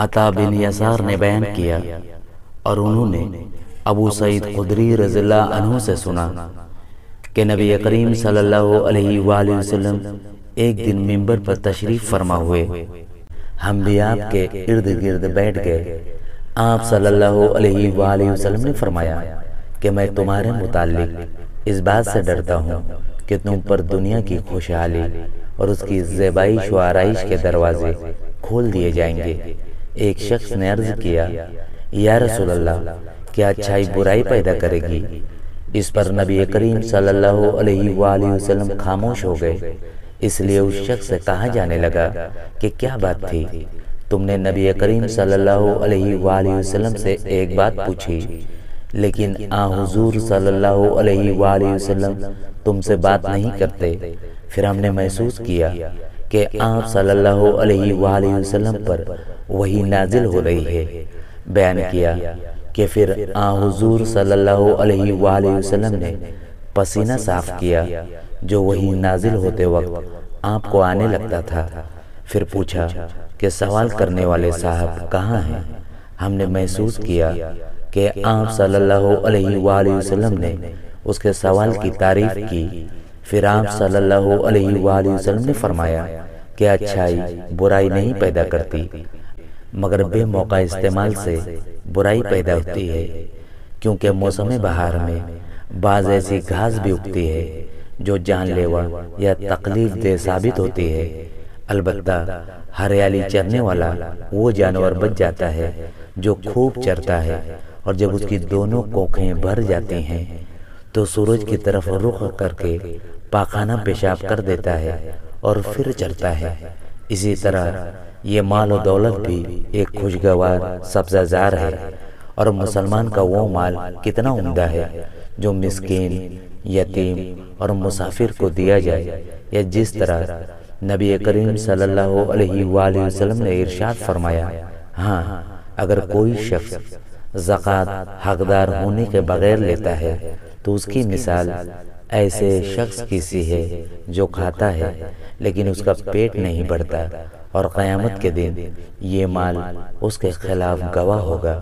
عطا بن یسار نے بیان کیا اور انہوں نے ابو سعید خدری رضی اللہ عنہ سے سنا کہ نبی کریم صلی اللہ علیہ وآلہ وسلم ایک دن منبر پر تشریف فرما ہوئے، ہم بھی آپ کے ارد گرد بیٹھ گئے۔ آپ صلی اللہ علیہ وآلہ وسلم نے فرمایا کہ میں تمہارے متعلق اس بات سے ڈرتا ہوں کہ تم پر دنیا کی خوشحالی اور اس کی زیبائش و آرائش کے دروازے کھول دیے جائیں گے۔ ایک شخص نے عرض کیا، یا رسول اللہ، کیا اچھائی برائی پیدا کرے گی؟ اس پر نبی کریم صلی اللہ علیہ وآلہ وسلم خاموش ہو گئے۔ اس لیے اس شخص سے کہا جانے لگا کہ کیا بات تھی؟ تم نے نبی کریم صلی اللہ علیہ وآلہ وسلم سے ایک بات پوچھی، لیکن حضور صلی اللہ علیہ وآلہ وسلم تم سے بات نہیں کرتے۔ پھر ہم نے محسوس کیا کہ آپ صلی اللہ علیہ وآلہ وسلم پر وحی نازل ہو رہی ہے۔ بیان کیا کہ پھر حضور صلی اللہ علیہ وآلہ وسلم نے پسینہ صاف کیا جو وحی نازل ہوتے وقت آپ کو آنے لگتا تھا۔ پھر پوچھا کہ سوال کرنے والے صاحب کہاں ہیں؟ ہم نے محسوس کیا کہ آپ صلی اللہ علیہ وآلہ وسلم نے اس کے سوال کی تعریف کی۔ پھر آپ صلی اللہ علیہ وآلہ وسلم نے فرمایا کہ اچھائی برائی نہیں پیدا کرتی، مگر بے موقع استعمال سے برائی پیدا ہوتی ہے، کیونکہ موسم بہار میں بعض ایسی گھاس بھی اگتی ہے جو جان لیوا یا تکلیف دہ ثابت ہوتی ہے۔ البتہ ہریالی چرنے والا وہ جانور بچ جاتا ہے جو خوب چرتا ہے، اور جب اس کی دونوں کوکھیں بھر جاتی ہیں تو سورج کی طرف رخ کر کے پاخانہ پیشاب کر دیتا ہے اور پھر چرتا ہے۔ اسی طرح یہ مال و دولت بھی ایک خوشگوار سبزہ زار ہے، اور مسلمان کا وہ مال کتنا عمدہ ہے جو مسکین، یتیم اور مسافر کو دیا جائے، یا جس طرح نبی کریم صلی اللہ علیہ وآلہ وسلم نے ارشاد فرمایا، ہاں اگر کوئی شخص زکوٰۃ حقدار ہونے کے بغیر لیتا ہے تو اس کی مثال ایسے شخص کی سی ہے جو کھاتا ہے لیکن اس کا پیٹ نہیں بھرتا، اور قیامت کے دن یہ مال اس کے خلاف گواہ ہوگا۔